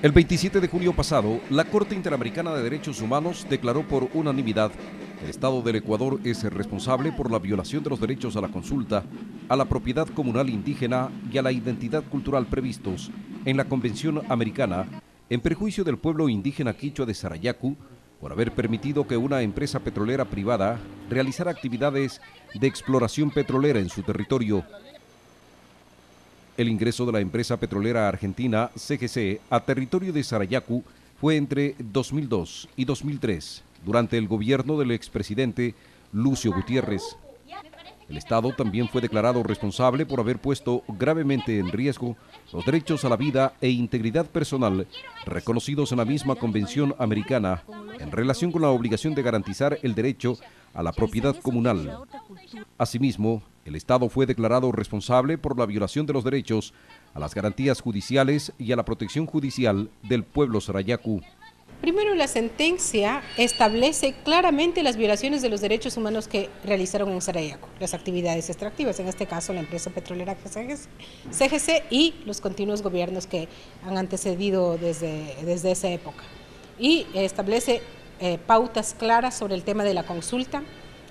El 27 de junio pasado, la Corte Interamericana de Derechos Humanos declaró por unanimidad que el Estado del Ecuador es el responsable por la violación de los derechos a la consulta, a la propiedad comunal indígena y a la identidad cultural previstos en la Convención Americana en perjuicio del pueblo indígena quichua de Sarayaku por haber permitido que una empresa petrolera privada realizara actividades de exploración petrolera en su territorio. El ingreso de la empresa petrolera argentina CGC a territorio de Sarayaku fue entre 2002 y 2003, durante el gobierno del expresidente Lucio Gutiérrez. El Estado también fue declarado responsable por haber puesto gravemente en riesgo los derechos a la vida e integridad personal reconocidos en la misma Convención Americana en relación con la obligación de garantizar el derecho a la propiedad comunal. Asimismo, el Estado fue declarado responsable por la violación de los derechos a las garantías judiciales y a la protección judicial del pueblo Sarayaku. Primero, la sentencia establece claramente las violaciones de los derechos humanos que realizaron en Sarayaku, las actividades extractivas, en este caso la empresa petrolera CGC y los continuos gobiernos que han antecedido desde esa época. Y establece pautas claras sobre el tema de la consulta,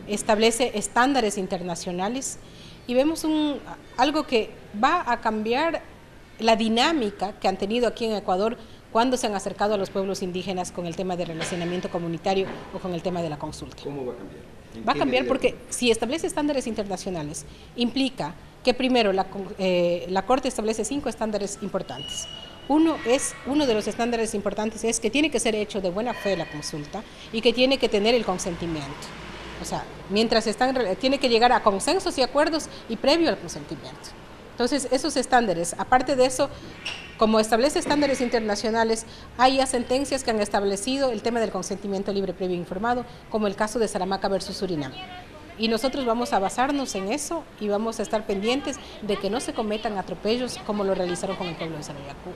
establece estándares internacionales y vemos algo que va a cambiar la dinámica que han tenido aquí en Ecuador cuando se han acercado a los pueblos indígenas con el tema de relacionamiento comunitario o con el tema de la consulta. ¿Cómo va a cambiar? Va a cambiar porque si establece estándares internacionales, implica que primero la Corte establece 5 estándares importantes. Uno de los estándares importantes es que tiene que ser hecho de buena fe la consulta y que tiene que tener el consentimiento. O sea, tiene que llegar a consensos y acuerdos y previo al consentimiento. Entonces, esos estándares, aparte de eso, como establece estándares internacionales, hay ya sentencias que han establecido el tema del consentimiento libre, previo e informado, como el caso de Saramaca versus Surinam. Y nosotros vamos a basarnos en eso y vamos a estar pendientes de que no se cometan atropellos como lo realizaron con el pueblo de Sarayaku.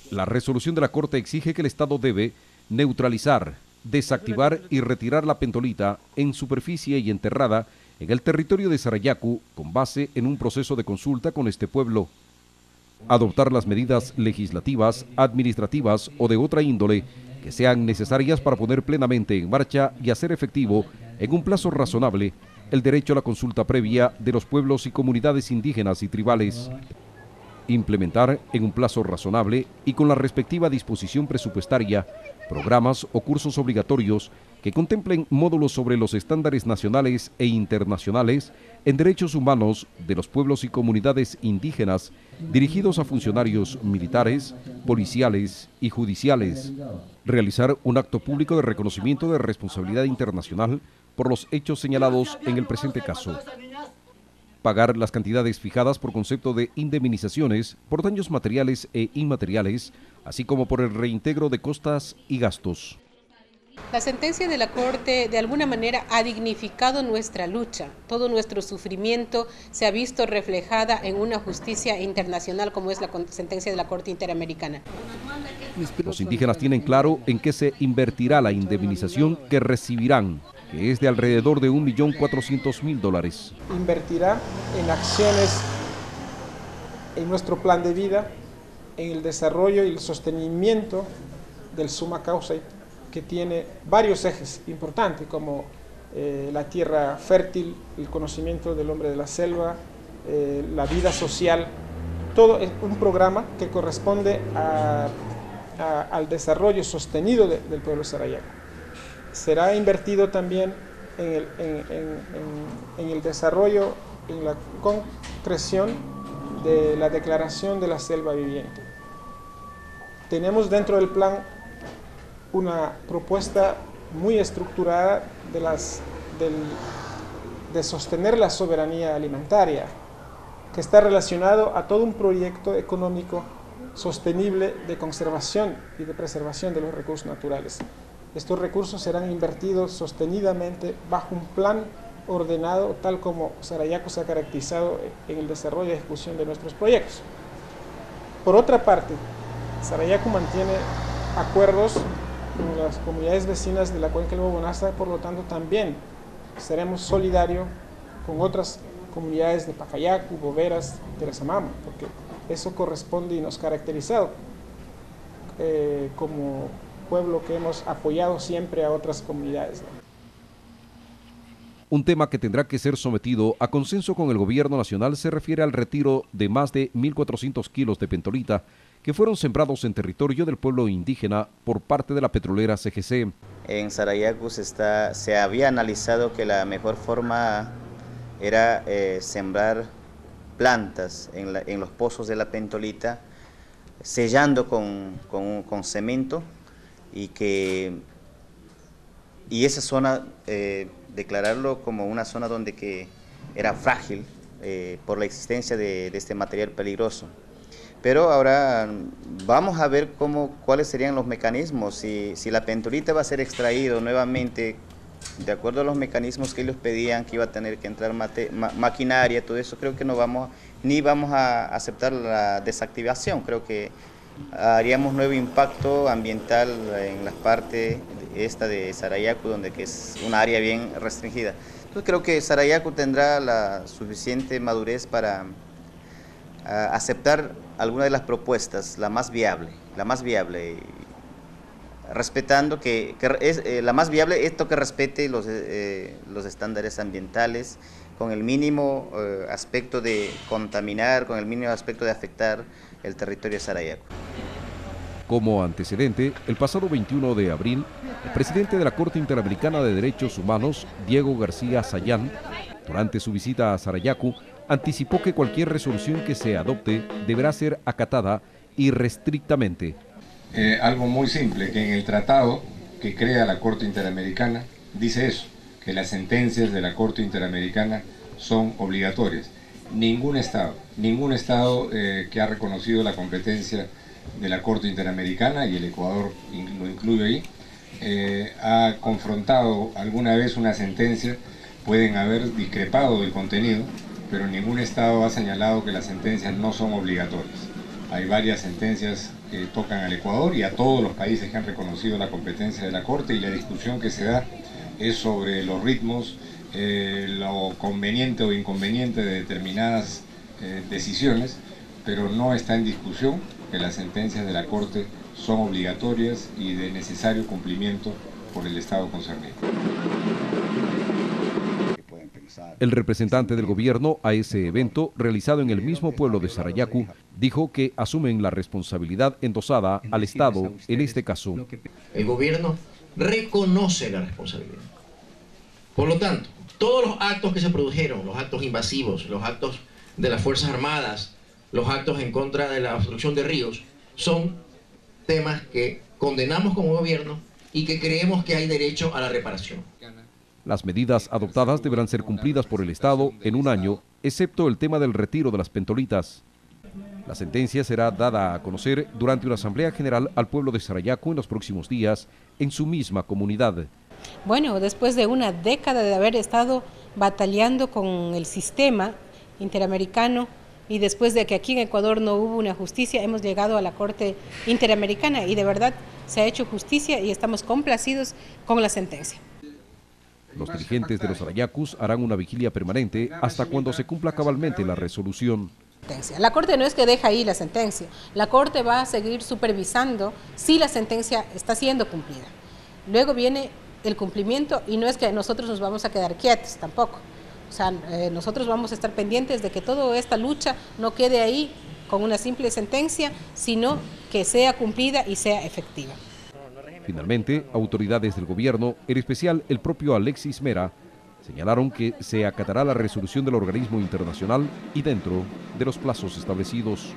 La resolución de la Corte exige que el Estado debe neutralizar, desactivar y retirar la pentolita en superficie y enterrada en el territorio de Sarayaku con base en un proceso de consulta con este pueblo. Adoptar las medidas legislativas, administrativas o de otra índole que sean necesarias para poner plenamente en marcha y hacer efectivo en un plazo razonable el derecho a la consulta previa de los pueblos y comunidades indígenas y tribales. Implementar en un plazo razonable y con la respectiva disposición presupuestaria programas o cursos obligatorios que contemplen módulos sobre los estándares nacionales e internacionales en derechos humanos de los pueblos y comunidades indígenas dirigidos a funcionarios militares, policiales y judiciales. Realizar un acto público de reconocimiento de responsabilidad internacional por los hechos señalados en el presente caso. Pagar las cantidades fijadas por concepto de indemnizaciones por daños materiales e inmateriales, así como por el reintegro de costas y gastos. La sentencia de la Corte de alguna manera ha dignificado nuestra lucha. Todo nuestro sufrimiento se ha visto reflejada en una justicia internacional como es la sentencia de la Corte Interamericana. Los indígenas tienen claro en qué se invertirá la indemnización que recibirán, que es de alrededor de $1.400.000. Invertirá en acciones en nuestro plan de vida, en el desarrollo y el sostenimiento del summa causa, que tiene varios ejes importantes como la tierra fértil, el conocimiento del hombre de la selva, la vida social. Todo es un programa que corresponde al desarrollo sostenido del pueblo Sarayaku. Será invertido también en el desarrollo, en la concreción de la declaración de la selva viviente. Tenemos dentro del plan una propuesta muy estructurada de sostener la soberanía alimentaria, que está relacionado a todo un proyecto económico sostenible de conservación y de preservación de los recursos naturales. Estos recursos serán invertidos sostenidamente bajo un plan ordenado, tal como Sarayaku se ha caracterizado en el desarrollo y ejecución de nuestros proyectos. Por otra parte, Sarayaku mantiene acuerdos con las comunidades vecinas de la cuenca del Bobonaza, por lo tanto también seremos solidarios con otras comunidades de Pacayacu, Boveras, Teresamamo, porque eso corresponde y nos caracteriza como pueblo que hemos apoyado siempre a otras comunidades, ¿no? Un tema que tendrá que ser sometido a consenso con el gobierno nacional se refiere al retiro de más de 1.400 kilos de pentolita que fueron sembrados en territorio del pueblo indígena por parte de la petrolera CGC. En Sarayacu se había analizado que la mejor forma era sembrar plantas en los pozos de la pentolita, sellando con cemento y esa zona declararlo como una zona donde que era frágil por la existencia de este material peligroso. Pero ahora vamos a ver cuáles serían los mecanismos, si la pentolita va a ser extraído nuevamente, de acuerdo a los mecanismos que ellos pedían, que iba a tener que entrar maquinaria, todo eso, creo que ni vamos a aceptar la desactivación, creo que haríamos nuevo impacto ambiental en las partes esta de Sarayacu, donde que es una área bien restringida. Entonces creo que Sarayacu tendrá la suficiente madurez para aceptar alguna de las propuestas, la más viable, respetando la más viable, esto que respete los estándares ambientales, con el mínimo aspecto de contaminar, con el mínimo aspecto de afectar el territorio de Sarayacu. Como antecedente, el pasado 21 de abril, el presidente de la Corte Interamericana de Derechos Humanos, Diego García Sayán, durante su visita a Sarayacu, anticipó que cualquier resolución que se adopte deberá ser acatada irrestrictamente. Algo muy simple, que en el tratado que crea la Corte Interamericana dice eso, que las sentencias de la Corte Interamericana son obligatorias. Ningún Estado que ha reconocido la competencia de la Corte Interamericana, y el Ecuador lo incluye ahí, ha confrontado alguna vez una sentencia. Pueden haber discrepado del contenido, pero ningún Estado ha señalado que las sentencias no son obligatorias. Hay varias sentencias que tocan al Ecuador y a todos los países que han reconocido la competencia de la Corte, y la discusión que se da es sobre los ritmos, lo conveniente o inconveniente de determinadas decisiones, pero no está en discusión que las sentencias de la Corte son obligatorias y de necesario cumplimiento por el Estado concernido. El representante del gobierno a ese evento, realizado en el mismo pueblo de Sarayacu, dijo que asumen la responsabilidad endosada al Estado en este caso. El gobierno reconoce la responsabilidad. Por lo tanto, todos los actos que se produjeron, los actos invasivos, los actos de las Fuerzas Armadas, los actos en contra de la obstrucción de ríos, son temas que condenamos como gobierno y que creemos que hay derecho a la reparación. Las medidas adoptadas deberán ser cumplidas por el Estado en un año, excepto el tema del retiro de las pentolitas. La sentencia será dada a conocer durante una asamblea general al pueblo de Sarayacu en los próximos días, en su misma comunidad. Bueno, después de una década de haber estado bataleando con el sistema interamericano y después de que aquí en Ecuador no hubo una justicia, hemos llegado a la Corte Interamericana y de verdad se ha hecho justicia y estamos complacidos con la sentencia. Los dirigentes de los Sarayacus harán una vigilia permanente hasta cuando se cumpla cabalmente la resolución. La Corte no es que deja ahí la sentencia, la Corte va a seguir supervisando si la sentencia está siendo cumplida. Luego viene el cumplimiento y no es que nosotros nos vamos a quedar quietos tampoco. O sea, nosotros vamos a estar pendientes de que toda esta lucha no quede ahí con una simple sentencia, sino que sea cumplida y sea efectiva. Finalmente, autoridades del gobierno, en especial el propio Alexis Mera, señalaron que se acatará la resolución del organismo internacional y dentro de los plazos establecidos.